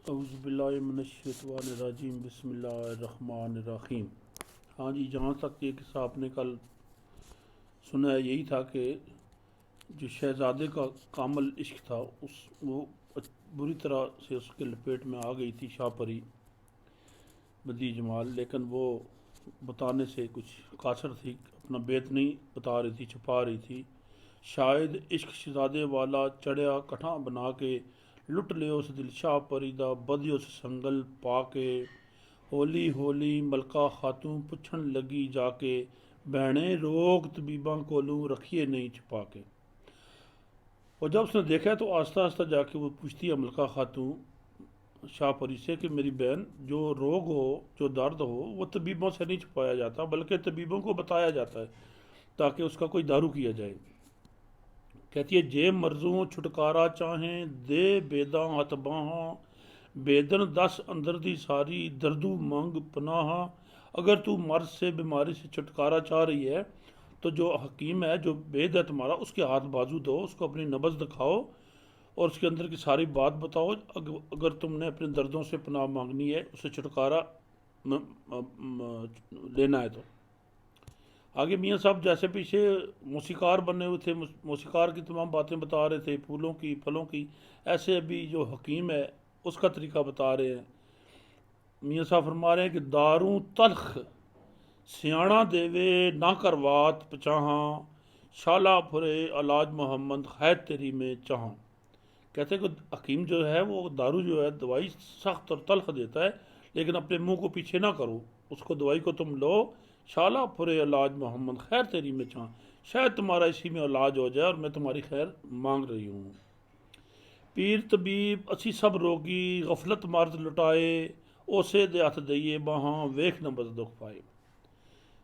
اعوذ باللہ من الشیطان الرجیم بسم اللہ الرحمن الرحیم۔ ہاں جی، جہاں تک یہ قصہ آپ نے کل سنا ہے، یہی تھا کہ جو شہزادے کا کامل عشق تھا وہ بری طرح سے اس کے لپیٹ میں آ گئی تھی شاہ پری بدی جمال، لیکن وہ بتانے سے کچھ قاصر تھی، اپنا بیت نہیں بتا رہی تھی، چھپا رہی تھی۔ شاید عشق شہزادے والا چڑھیا کٹھاں بنا کے لٹ لے اس دل شاہ پری دا بدی اس سنگل پا کے، ہولی ہولی ملکہ خاتون پچھن لگی جا کے، بہنیں روگ طبیباں کولوں رکھیے نہیں چھپا کے۔ اور جب اس نے دیکھا تو آہستہ آہستہ جا کے وہ پوچھتی ہے ملکہ خاتون شاہ پری سے کہ میری بہن، جو روگ ہو، جو درد ہو، وہ طبیبوں سے نہیں چھپایا جاتا، بلکہ طبیبوں کو بتایا جاتا ہے تاکہ اس کا کوئی دارو کیا جائے۔ کہتی ہے جے مرضوں چھٹکارا چاہیں دے بیداں ہتھ باہاں، بیدن دس اندر دی ساری دردو منگ پناہاں۔ اگر تو مرض سے بیماری سے چھٹکارا چاہ رہی ہے تو جو حکیم ہے، جو بید ہے تمہارا، اس کے ہاتھ بازو دو، اس کو اپنی نبض دکھاؤ اور اس کے اندر کی ساری بات بتاؤ۔ اگر تم نے اپنے دردوں سے پناہ مانگنی ہے، اسے چھٹکارا لینا ہے تو آگے میاں صاحب جیسے پیچھے موسیقار بنے ہوئے تھے، موسیقار کی تمام باتیں بتا رہے تھے، پھولوں کی، پھلوں کی، ایسے ابھی جو حکیم ہے اس کا طریقہ بتا رہے ہیں۔ میاں صاحب فرما رہے ہیں کہ داروں تلخ سیاڑا دیوے نہ کروات پچاہاں، شالا پھرے علاج محمد خیر تیری میں چاہاں۔ کہتے ہیں کہ حکیم جو ہے وہ دارو جو ہے، دوائی سخت اور تلخ دیتا ہے، لیکن اپنے منہ کو پیچھے نہ کرو، اس کو دوائی کو تم لو، شالا پھرے علاج محمد خیر تیری میں چاہاں، شاید تمہارا اسی میں علاج ہو جائے اور میں تمہاری خیر مانگ رہی ہوں۔ پیر طبیب اسی سب روگی، غفلت مرض لٹائے، اوسے دے ہاتھ دئیے باہاں، ویکھ نہ بس دکھ پائے۔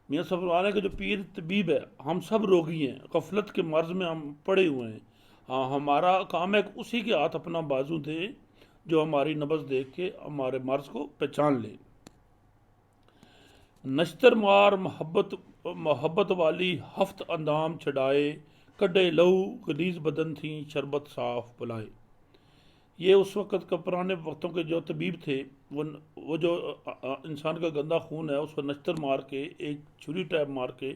میاں صاحب فرما رہے ہیں کہ جو پیر طبیب ہے، ہم سب روگی ہیں، غفلت کے مرض میں ہم پڑے ہوئے ہیں۔ ہاں، ہمارا کام ہے کہ اسی کے ہاتھ اپنا بازو دے جو ہماری نبض دیکھ کے ہمارے مرض کو پہچان لے۔ نشتر مار محبت والی ہفت اندام چھڑائے، کڈے لہو غلیظ بدن تھیں شربت صاف پلائے۔ یہ اس وقت کا پرانے وقتوں کے جو طبیب تھے، وہ جو انسان کا گندا خون ہے اس کو نشتر مار کے، ایک چھری ٹیپ مار کے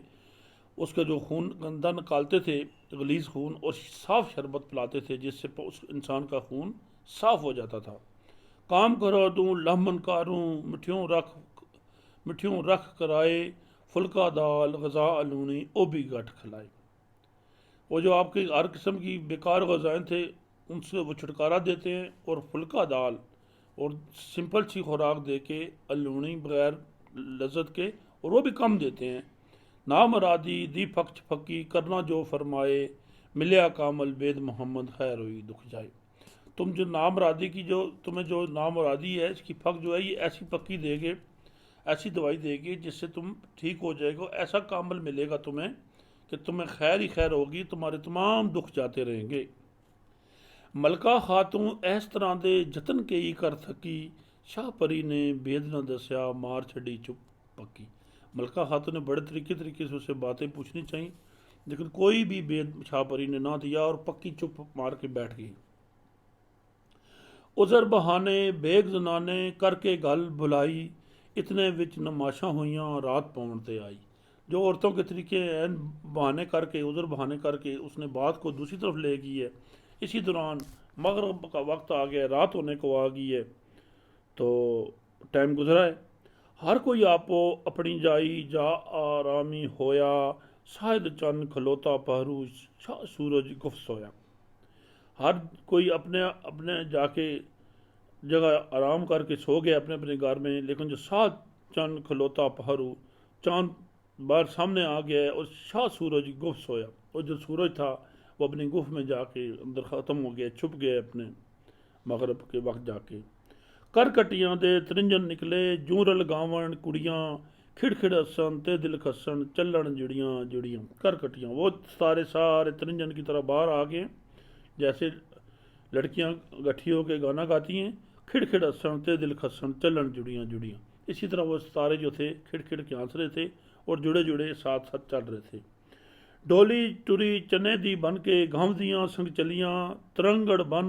اس کا جو خون گندا نکالتے تھے، غلیظ خون، اور صاف شربت پلاتے تھے جس سے اس انسان کا خون صاف ہو جاتا تھا۔ کام کرو دوں لہمن کاروں، مٹھیوں رکھ کرائے، فلکا دال غذا الونی او بھی گٹھ کھلائے۔ وہ جو آپ کے ہر قسم کی بیکار غذائیں تھے ان سے وہ چھٹکارا دیتے ہیں، اور فلکا دال اور سمپل سی خوراک دے کے، الونی بغیر لذت کے، اور وہ بھی کم دیتے ہیں۔ نامرادی دی پھک پھکی کرنا جو فرمائے، ملیا کامل بید محمد خیر ہوئی دکھ جائے۔ تم جو نامرادی کی، جو تمہیں جو نامرادی ہے، اس کی پھک جو ہے یہ ایسی پکی دے گے، ایسی دوائی دے گی جس سے تم ٹھیک ہو جائے گا، ایسا کامل ملے گا تمہیں کہ تمہیں خیر ہی خیر ہوگی، تمہارے تمام دکھ جاتے رہیں گے۔ ملکہ خاتون اس طرح دے جتن کے ہی کر تھکی، شاہ پری نے بید نہ دسیا مار چھڑی چپ پکی۔ ملکہ خاتون نے بڑے طریقے سے اسے باتیں پوچھنی چاہیے، لیکن کوئی بھی بید شاہ پری نے نہ دیا اور پکی چپ مار کے بیٹھ گئی۔ عذر بہانے بیگ زنانے کر کے گل بھلائی، اتنے وچ نماشاں ہوئیاں رات پون تے آئی۔ جو عورتوں کے طریقے ہیں، بہانے کر کے، عذر بہانے کر کے اس نے بات کو دوسری طرف لے گئی ہے۔ اسی دوران مغرب کا وقت آ گیا، رات ہونے کو آ گئی ہے، تو ٹائم گزرا ہے۔ ہر کوئی آپو اپنی جائی جا آرامی ہویا، شاہد چند کھلوتا پہرو سورج گفت سویا۔ ہر کوئی اپنے جا کے جگہ آرام کر کے سو گیا اپنے اپنے گھر میں، لیکن جو شاہ چند کھلوتا پہرو، چاند بار سامنے آ گیا ہے اور شاہ سورج گفت سویا، اور جو سورج تھا وہ اپنی گف میں جا کے اندر ختم ہو گیا، چھپ گیا اپنے مغرب کے وقت جا کے۔ کر کٹیاں دے ترنجن نکلے، جوں رل گاون کڑیاں، کھڑ کھڑ ہسن تے دل کھسن چلن جڑیاں جڑیاں۔ کر کٹیاں، وہ سارے ترنجن کی طرح باہر آ گئے، جیسے لڑکیاں گٹھی ہو کے گانا گاتی ہیں، کھڑ کھڑ ہسن تے دل کھسن چلن جڑیاں جڑیاں۔ اسی طرح وہ ستارے جو تھے کھڑ کھڑ کے ہنس رہے تھے اور جڑے جڑے ساتھ ساتھ چل رہے تھے۔ ਡੋਲੀ ਟੁਰੀ ਚਨੇ ਦੀ ਬਨ ਕੇ ਗਾਉਂਦੀਆਂ ਸੰਗ ਚਲੀਆਂ, ਤਰੰਗੜ ਬਨ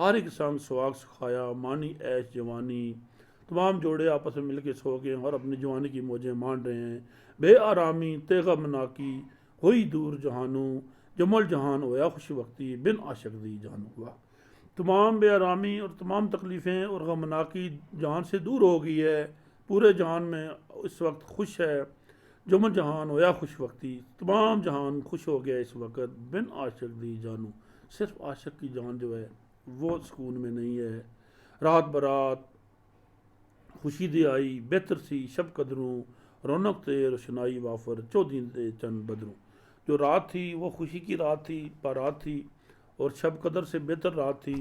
ہر ایک سنگ سواگ سکھایا مانی ایش جوانی، تمام جوڑے آپس میں مل کے سو گئے اور اپنی جوانی کی موجیں مان رہے ہیں۔ بے آرامی تیغ مناکی ہوئی دور جہانوں، جمل جہان ہویا خوش وقتی بن عاشق دی جان ہوا۔ تمام بے آرامی اور تمام تکلیفیں اور غمناکی جہان سے دور ہو گئی ہے، پورے جہان میں اس وقت خوش ہے۔ جمل جہان ہویا خوش وقتی، تمام جہان خوش ہو گیا اس وقت بن عاشق دی جانو، صرف عاشق کی جان جو ہے وہ سکون میں نہیں ہے۔ رات برات خوشی دی آئی بہتر سی شب قدروں، رونق تے روشنائی وافر چودھیں دے چند بدروں۔ جو رات تھی وہ خوشی کی رات تھی، بارات تھی، اور شب قدر سے بہتر رات تھی۔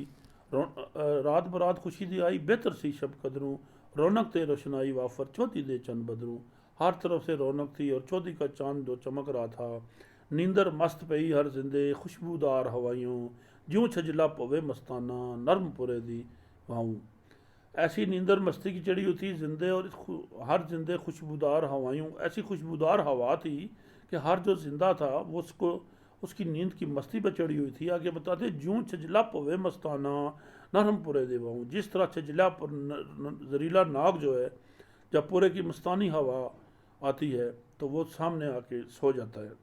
رات برات خوشی دی آئی بہتر سی شب قدروں، رونق تے روشنائی وافر چودھیں دے چند بدروں۔ ہر طرف سے رونق تھی اور چودھیں کا چاند جو چمک رہا تھا۔ نیندر مست پئی ہر زندے خوشبودار ہوائیوں، جوں چھجلا پوے مستانہ نرم پورے دی واؤں۔ ایسی نیندر مستی کی چڑھی ہوئی تھی زندے، اور ہر زندے خوشبودار ہوائیوں، ایسی خوشبودار ہوا تھی کہ ہر جو زندہ تھا وہ اس کی نیند کی مستی پہ چڑھی ہوئی تھی۔ آگے بتاتے جوں چھجلا پوے مستانہ نرم پورے دے واؤں، جس طرح چھجلا پر زہریلا ناگ جو ہے جب پورے کی مستانی ہوا آتی ہے تو وہ سامنے آ کے سو جاتا ہے۔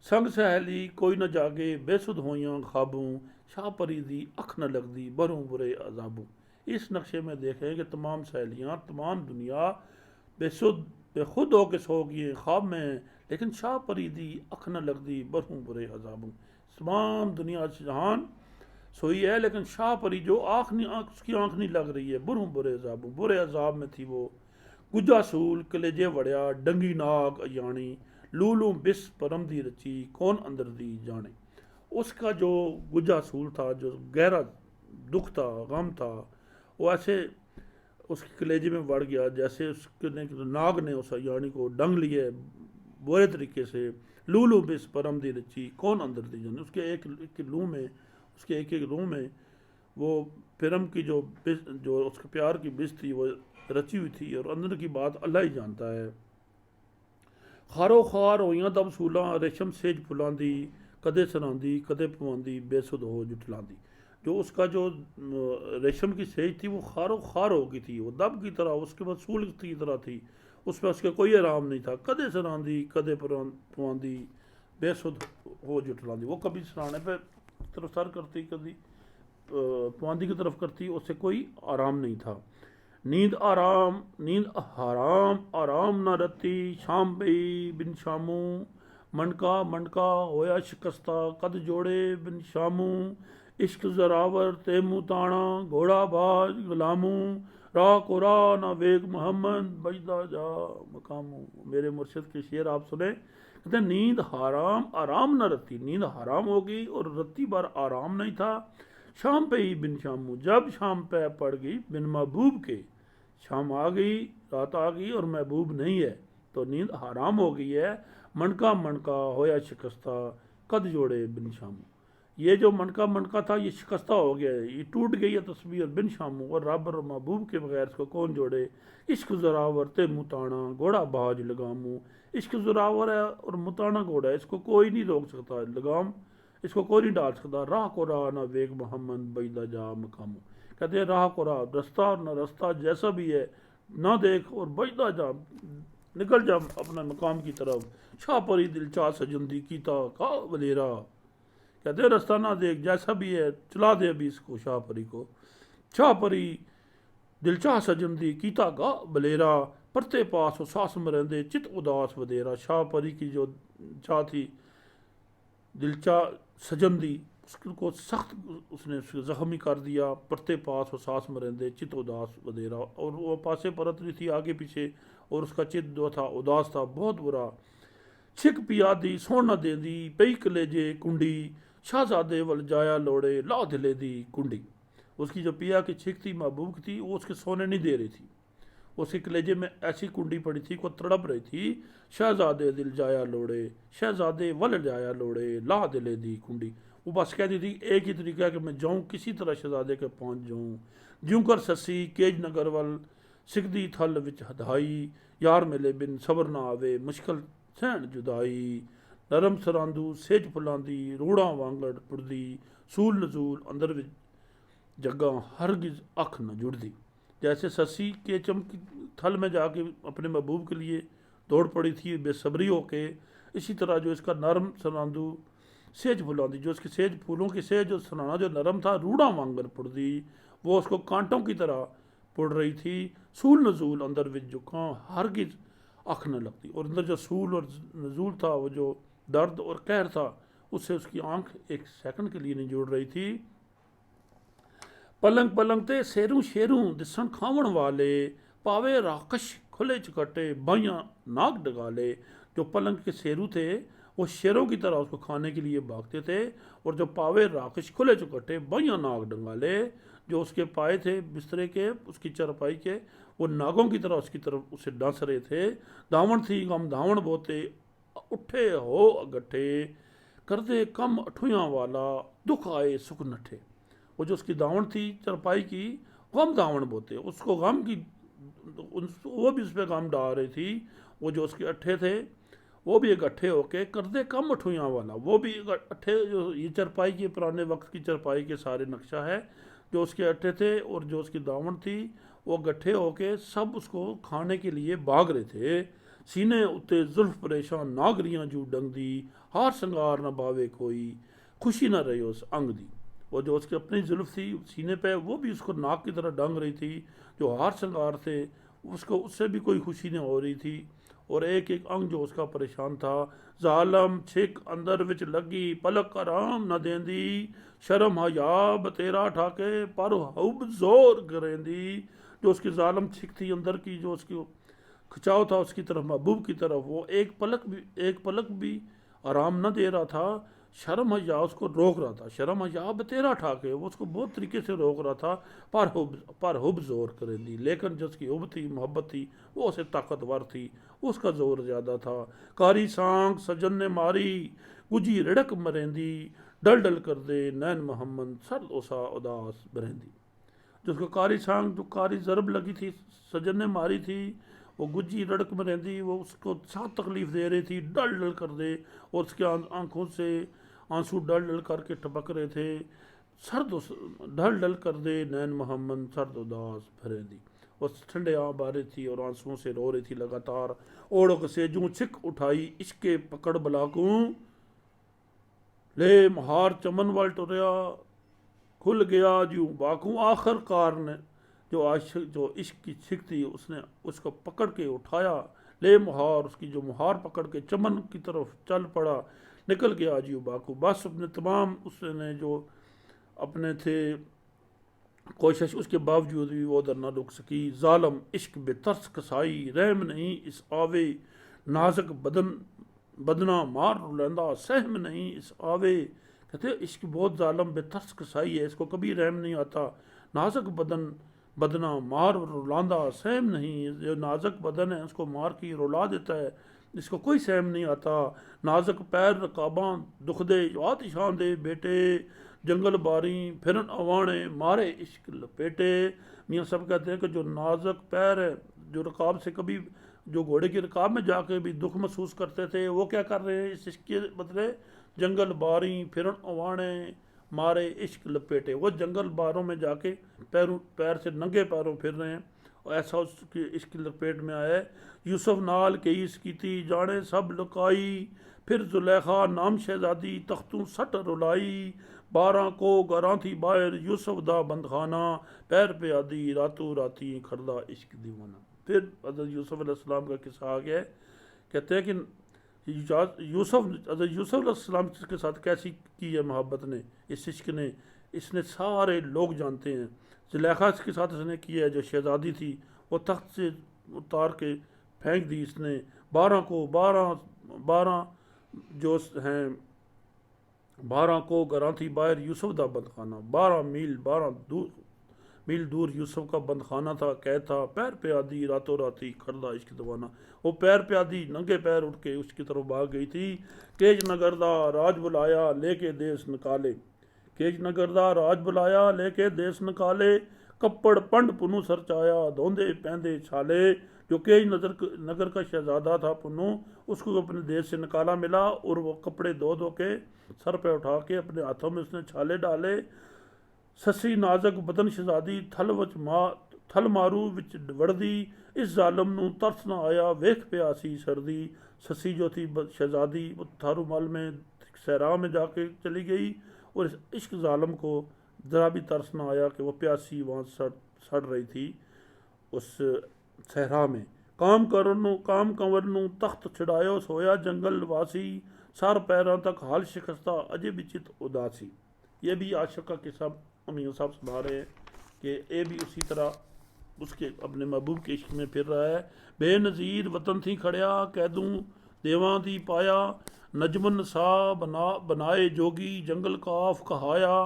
سنگ سہیلی کوئی نہ جاگے بے سدھ ہویاں خوابوں، شاہ پری دی اکھ نہ لگ دی بروں برے عذابوں۔ اس نقشے میں دیکھیں کہ تمام سہیلیاں، تمام دنیا بے خود ہو کے سو گئی خواب میں، لیکن شاہ پری دی اکھ نہ لگ دی بروں برے عذابوں۔ تمام دنیا جہان سوئی ہے لیکن شاہ پری جو اس کی آنکھ نہیں لگ رہی ہے، بروں برے عذابوں، برے عذاب میں تھی وہ۔ گجا سول کلیجے وڑیا ڈنگی ناگ ایانی، لولوں بس پرم دی رچی کون اندر دی جانے۔ اس کا جو گجا سول تھا، جو گہرا دکھ تھا، غم تھا، وہ ایسے اس کے کلیجے میں وڑ گیا جیسے اس ناگ نے اس ایانی کو ڈنگ لیے برے طریقے سے۔ لولو بس پرم دی رچی کون اندر دی جانے، اس کے ایک روح میں وہ پرم کی جو اس کے پیار کی بس تھی وہ رچی ہوئی تھی، اور اندر کی بات اللہ ہی جانتا ہے۔ خارو خار ہوئیاں تب سولاں ریشم سیج پھلاندی، کدے سراندی کدے پواندی بے سدھ ہو جٹلاندی۔ جو اس کا جو ریشم کی سیج تھی وہ خارو خار ہو گئی تھی، وہ دب کی طرح، اس کے بعد سول کی طرح تھی، اس پہ اس کے کوئی آرام نہیں تھا۔ کدے سراندی کدے پواندی بے سدھ ہو جٹلاندی، وہ کبھی سرانے پہ طرف سر کرتی، کبھی پواندی کی طرف کرتی، اس سے کوئی آرام نہیں تھا۔ نیند حرام آرام نہ رتی، شام بئی بن شاموں، منکا منکا ہویا شکستہ قد جوڑے بن شاموں۔ عشق زراور تیمو تانا گھوڑا باز غلاموں، راہ کو راہ نہ ویگ محمد بجدہ جا مقاموں۔ میرے مرشد کے شعر آپ سنیں، کہتے ہیں نیند حرام آرام نہ رتی، نیند حرام ہو گئی اور رتی بار آرام نہیں تھا۔ شام پہ ہی بن شاموں، جب شام پہ پڑ گئی بن محبوب کے، شام آ گئی رات آ گئی اور محبوب نہیں ہے تو نیند حرام ہو گئی ہے۔ منکا منکا ہویا شکستہ قد جوڑے بن شاموں، یہ جو منکا تھا یہ شکستہ ہو گیا ہے، یہ ٹوٹ گئی ہے تصویر بن شاموں، اور رب اور محبوب کے بغیر اس کو کون جوڑے۔ عشق زراور تے متانا گھوڑا باج لگاموں، عشق زراور ہے اور متانا گھوڑا ہے، اس کو کوئی نہیں روک سکتا، لگام اس کو کوئی نہیں ڈال سکتا۔ راہ کو راہ نہ ویگ محمد بجدہ جا مقاموں، کہتے ہیں راہ کو راہ، رستہ اور نہ رستہ جیسا بھی ہے نہ دیکھ اور بجدہ جا، نکل جا اپنا مقام کی طرف۔ شاہ پری دل چاہ سجندی کیتا کا ولیرا، کہتے ہیں رستہ نہ دیکھ، جیسا بھی ہے چلا دے ابھی اس کو شاہ پری کو۔ شاہ پری دل چاہ سجندی کیتا گا بلیرا، پرتے پاس و ساس مرندے چت اداس ودیرا۔ شاہ پری کی جو چاہ تھی دل چاہ سجندی، اس کو سخت اس نے زخمی کر دیا، پرتے پاس و ساس مرندے چت اداس ودیرا، اور وہ پاسے پرت رہی تھی آگے پیچھے، اور اس کا چت جو تھا اداس تھا، بہت برا۔ چھک پیا دی سون نہ دے دی پئی کلیجے کنڈی، شہزادے ول جایا لوڑے لا دلے دی کنڈی۔ اس کی جو پیا کی چھک تھی محبوب کی تھی، وہ اس کے سونے نہیں دے رہی تھی، اس کے کلیجے میں ایسی کنڈی پڑی تھی کو تڑپ رہی تھی۔ شہزادے دل جایا لوڑے، شہزادے ول جایا لوڑے لا دلے دی کنڈی، وہ بس کہتی تھی ایک ہی طریقہ ہے کہ میں جاؤں کسی طرح شہزادے کے پہنچ جاؤں۔ جوں کر سسی کیج نگر ول سکھدی تھل وچ ہدائی، یار ملے بن صبر نہ آوے مشکل سہن جدائی۔ نرم سراندو سیج پھلاندی روڑاں وانگڑ پڑدی، سول نزول اندر وچ جگہ ہرگز اکھ نہ جڑتی۔ جیسے سسی کے چمکی تھل میں جا کے اپنے محبوب کے لیے دوڑ پڑی تھی بے صبری ہو کے، اسی طرح جو اس کا نرم سناندو سیج پھلاندی، جو اس کے سیج پھولوں کی سیج جو سنانا جو نرم تھا روڑا وانگر پڑ دی، وہ اس کو کانٹوں کی طرح پڑ رہی تھی۔ سول نزول اندر وچ جو کان ہرگز اکھ نہ لگتی، اور اندر جو سول اور نزول تھا، وہ جو درد اور قہر تھا، اس سے اس کی آنکھ ایک سیکنڈ کے لیے نہیں جڑ رہی تھی۔ پلنگ پلنگ تے سیروں شیروں دسن کھاون والے، پاوے راکش کھلے چکٹے بائیاں ناک ڈگالے۔ جو پلنگ کے سیرو تھے وہ شیروں کی طرح اس کو کھانے کے لیے بھاگتے تھے، اور جو پاوے راکش کھلے چکٹے بائیاں ناک ڈنگالے، جو اس کے پائے تھے بسترے کے، اس کی چرپائی کے، وہ ناگوں کی طرح اس کی طرف اسے ڈانس رہے تھے۔ داون تھی غم داون بوتے اٹھے ہو اگٹھے، کردے کم اٹھویاں والا دکھ آئے سکھ نٹھے۔ وہ جو اس کی داون تھی چرپائی کی، غم داون بوتے، اس کو غم کی، وہ بھی اس پہ غم ڈال رہی تھی۔ وہ جو اس کے اٹھے تھے وہ بھی اکٹھے ہو کے، کردے کم اٹھویاں والا، وہ بھی اٹھے، جو یہ چرپائی کے پرانے وقت کی چرپائی کے سارے نقشہ ہے، جو اس کے اٹھے تھے اور جو اس کی داون تھی، وہ گٹھے ہو کے سب اس کو کھانے کے لیے بھاگ رہے تھے۔ سینے اتے زلف پریشان ناگریاں جو ڈنگ دی، ہار سنگار نہ باوے کوئی، خوشی نہ رہی اس انگ دی۔ وہ جو اس کی اپنی زلف تھی سینے پہ، وہ بھی اس کو ناک کی طرح ڈنگ رہی تھی۔ جو ہار سنگار تھے اس کو، اس سے بھی کوئی خوشی نہیں ہو رہی تھی، اور ایک ایک انگ جو اس کا پریشان تھا۔ ظالم چھک اندر وچ لگی پلک آرام نہ دیندی، شرم حیا بتیرا ٹھاکے پر حب زور کریندی۔ جو اس کی ظالم چھک تھی اندر کی، جو اس کی کھچاؤ تھا اس کی طرف، محبوب کی طرف، وہ ایک پلک بھی آرام نہ دے رہا تھا۔ شرم حیا اس کو روک رہا تھا، شرم حیا بتیرا ٹھاکے، وہ اس کو بہت طریقے سے روک رہا تھا، پر حب زور کریندی۔ لیکن جس کی حب تھی، محبت تھی، وہ اسے طاقتور تھی، اس کا زور زیادہ تھا۔ کاری سانگ سجن نے ماری گجی رڑک مریندی، ڈل ڈل کر دے نین محمد سرد اسا اداس برہندی۔ جو اس کو کاری سانگ، جو کاری ضرب لگی تھی، سجن نے ماری تھی، وہ گجی رڑک میں رہندی، وہ اس کو سخت تکلیف دے رہی تھی، ڈل ڈل کر دے، اور اس کے آنکھوں سے آنسو ڈل ڈل کر کے ٹپک رہے تھے۔ ڈل ڈل کر دے نین محمد سرد اداس بھریندی، وہ ٹھنڈے آں بارے تھی اور آنسوؤں سے رو رہی تھی لگاتار۔ اوڑک سے جوں چھک اٹھائی عشق پکڑ بلاکوں، لے مہار چمن وال ٹریا کھل گیا جوں باکوں۔ آخر کار نے جو عشق کی چھک تھی، اس نے اس کو پکڑ کے اٹھایا، لے مہار، اس کی جو مہار پکڑ کے چمن کی طرف چل پڑا، نکل گیا جیو باکو۔ بس اپنے تمام اس نے جو اپنے تھے کوشش، اس کے باوجود بھی وہ ادھر نہ رک سکی۔ ظالم عشق بے ترس کسائی، رحم نہیں اس آوے، نازک بدنا مار رلیندا، سہم نہیں اس آوے۔ کہتے ہیں عشق بہت ظالم بے ترس کسائی ہے، اس کو کبھی رحم نہیں آتا۔ نازک بدنا مار رلاندا، سہم نہیں، جو نازک بدن ہے اس کو مار کے رلا دیتا ہے، اس کو کوئی سہم نہیں آتا۔ نازک پیر رکاباں دکھ دے آتشاں دے بیٹے، جنگل باری پھرن اوانے مارے عشق لپیٹے۔ میاں صاحب کہتے ہیں کہ جو نازک پیر ہے، جو رکاب سے کبھی، جو گھوڑے کی رکاب میں جا کے بھی دکھ محسوس کرتے تھے، وہ کیا کر رہے ہیں اس عشق کے بدلے؟ جنگل باری پھرن اوانے مارے عشق لپیٹے، وہ جنگل باروں میں جا کے پیر سے ننگے پیروں پھر رہے ہیں، اور ایسا اس کی عشق کی لپیٹ میں آیا ہے۔ یوسف نال کیس کیتی جانے سب لکائی، پھر زلیخا نام شہزادی تختوں سٹ رلائی۔ 12 کو گراں تھی باہر یوسف دا بندخانہ، پیر پہ آدی راتوں راتی کھڑدا عشق دیوانہ۔ پھر حضرت یوسف علیہ السلام کا قصہ آ گیا ہے، کہتے ہیں کہ حضرت یوسف علیہ السلام کے ساتھ کیسی کی ہے محبت نے، اس عشق نے، اس نے سارے لوگ جانتے ہیں۔ زلیخا اس کے ساتھ اس نے کیا ہے، جو شہزادی تھی، وہ تخت سے اتار کے پھینک دی اس نے۔ 12 جو ہیں 12 کو گراں تھی باہر یوسف دا بندخانہ، 12 میل دور یوسف کا بندخانہ تھا، قید تھا، پیر پہ آدی راتوں راتی کھڑدا عشق دیوانہ۔ وہ پیر پہ آدی ننگے پیر اٹھ کے اس کی طرف بھاگ گئی تھی۔ کیج نگر دا راج بلایا لے کے دیس نکالے، کیج نگر دا راج بلایا لے کے دیس نکالے، کپڑ پنڈ پنو سرچایا دھوندے پہندے چھالے۔ جو کیج نگر کا شہزادہ تھا پنو، اس کو اپنے دیش سے نکالا ملا، اور وہ کپڑے دھو کے سر پہ اٹھا کے اپنے ہاتھوں میں اس نے چھالے ڈالے، سسی نازک بدن شہزادی تھل مارو وچ وڑدی، اس ظالم نو ترس نہ آیا ویکھ پیاسی سردی۔ سسی جو تھی شہزادی وہ تھارو مال میں صحرا میں جا کے چلی گئی، اور اس عشق ظالم کو ذرا بھی ترس نہ آیا کہ وہ پیاسی وہاں سڑ رہی تھی اس صحرا میں۔ کام کنور نو تخت چھڑایو سویا جنگل واسی، سر پیراں تک حال شکستہ اجے بھی چت اداسی۔ یہ بھی عاشق کا قصہ میاں صاحب سنا رہے ہیں کہ یہ بھی اسی طرح اس کے اپنے محبوب کے عشق میں پھر رہا ہے۔ بے نظیر وطن تھی کھڑیا قیدوں دیواں دی پایا، نجمن سا بنائے جوگی جنگل کاف کہایا،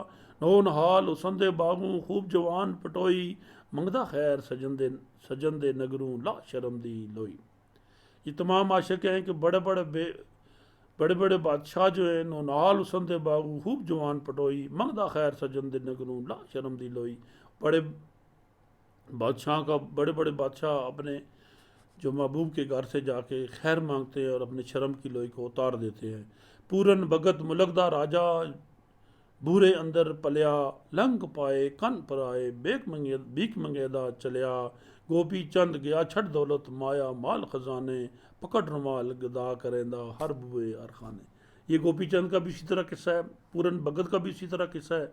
نو نحال حسن دے باغوں خوب جوان پٹوئی، منگدا خیر سجن دے نگروں لا شرم دی لوئی۔ یہ تمام عاشق ہیں کہ بڑے بڑے بادشاہ جو ہیں، نو نحال حسن دے باغوں خوب جوان پٹوئی، منگدا خیر سجن دے نگروں لا شرم دی لوئی۔ بڑے بڑے بادشاہ اپنے جو محبوب کے گھر سے جا کے خیر مانگتے ہیں اور اپنے شرم کی لوئی کو اتار دیتے ہیں۔ پورن بگت ملکدہ راجا بورے اندر پلیا، لنگ پائے کن پر آئے بیک منگیدہ چلیا، گوپی چند گیا چھٹ دولت مایا مال خزانے، پکڑ رومال گدا کریندہ ہر بوئے ارخانے۔ یہ گوپی چند کا بھی اسی طرح قصہ ہے، پورن بگت کا بھی اسی طرح قصہ ہے۔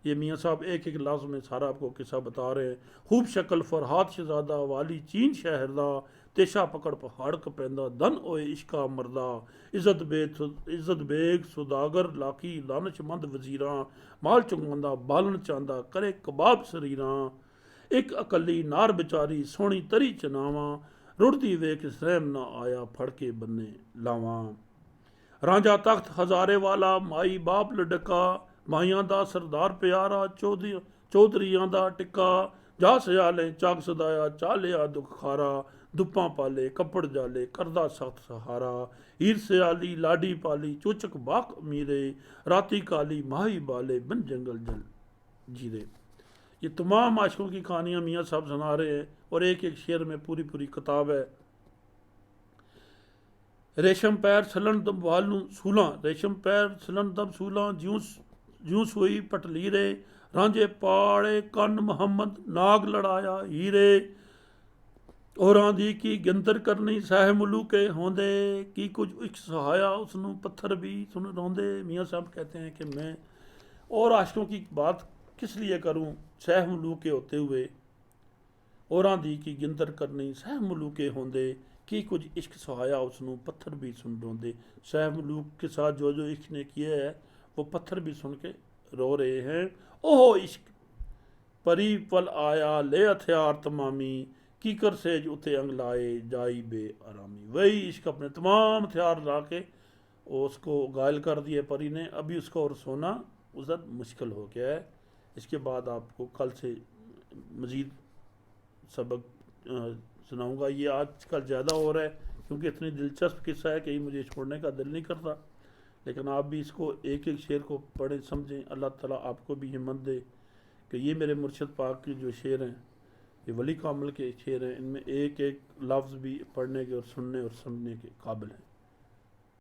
یہ میاں صاحب ایک ایک لفظ میں سارا آپ کو قصہ بتا رہے ہیں۔ خوب شکل فرحات شہزادہ والی چین شہردہ، تیشا پکڑ پہاڑ کپیندہ دن اوئے عشقا مردہ، عزت بیگ سوداگر لاکی دانش مند وزیراں، مال چنگاندہ بالن چاندہ کرے کباب سریراں، ایک اکلی نار بچاری سونی تری چناواں، رڑدی ویک سہم نہ آیا پھڑ کے بننے لاواں۔ رانجا تخت ہزارے والا مائی باپ لڈکا، مائیاں دا سردار پیارا چودھریاں دا ٹکا، جا سیالیں چاک سدایا چالیا دکھ کھارا، دپاں پالے کپڑ جالے کردہ سخت سہارا، ہیر سیالی لاڈی پالی چوچک باق امیرے، راتی کالی ماہی بالے بن جنگل جل جیرے۔ یہ تمام عاشقوں کی کہانیاں میاں صاحب سنا رہے ہیں، اور ایک ایک شعر میں پوری کتاب ہے۔ ریشم پیر سلن دم والوں سولاں، ریشم پیر سلن دم سولاں، جیوں سوئی پٹلیرے، رانجے پاڑے کن محمد ناگ لڑایا ہیرے، اوراں دی کی گنتر کرنی سہ ملوکے ہوندے، کی کچھ عشق سہایا اس نو پتھر بھی سن روندے۔ میاں صاحب کہتے ہیں کہ میں اور عاشقوں کی بات کس لیے کروں سہ ملوکے ہوتے ہوئے، اوراں دی کی گنتر کرنی سہ ملوکے ہوندے، کی کچھ عشق سہایا اس نو پتھر بھی سن روندے۔ سہ ملوک کے ساتھ جو عشق نے کیا ہے وہ پتھر بھی سن کے رو رہے ہیں۔ اوہ عشق پری پل آیا لے ہتھیار تمامی، کیکر سیج اتے انگ لائے جائی بے آرامی۔ وہی عشق اپنے تمام ہتھیار لا کے اس کو گائل کر دیا پری نے، ابھی اس کو اور سونا ازد مشکل ہو گیا ہے۔ اس کے بعد آپ کو کل سے مزید سبق سناؤں گا۔ یہ آج کل زیادہ ہو رہا ہے کیونکہ اتنی دلچسپ قصہ ہے کہ یہ مجھے چھوڑنے کا دل نہیں کرتا، لیکن آپ بھی اس کو ایک ایک شعر کو پڑھیں سمجھیں۔ اللہ تعالیٰ آپ کو بھی ہمت دے کہ یہ میرے مرشد پاک کے جو شعر ہیں، یہ ولی کامل کے شعر ہیں، ان میں ایک ایک لفظ بھی پڑھنے کے اور سننے اور سمجھنے کے قابل ہیں۔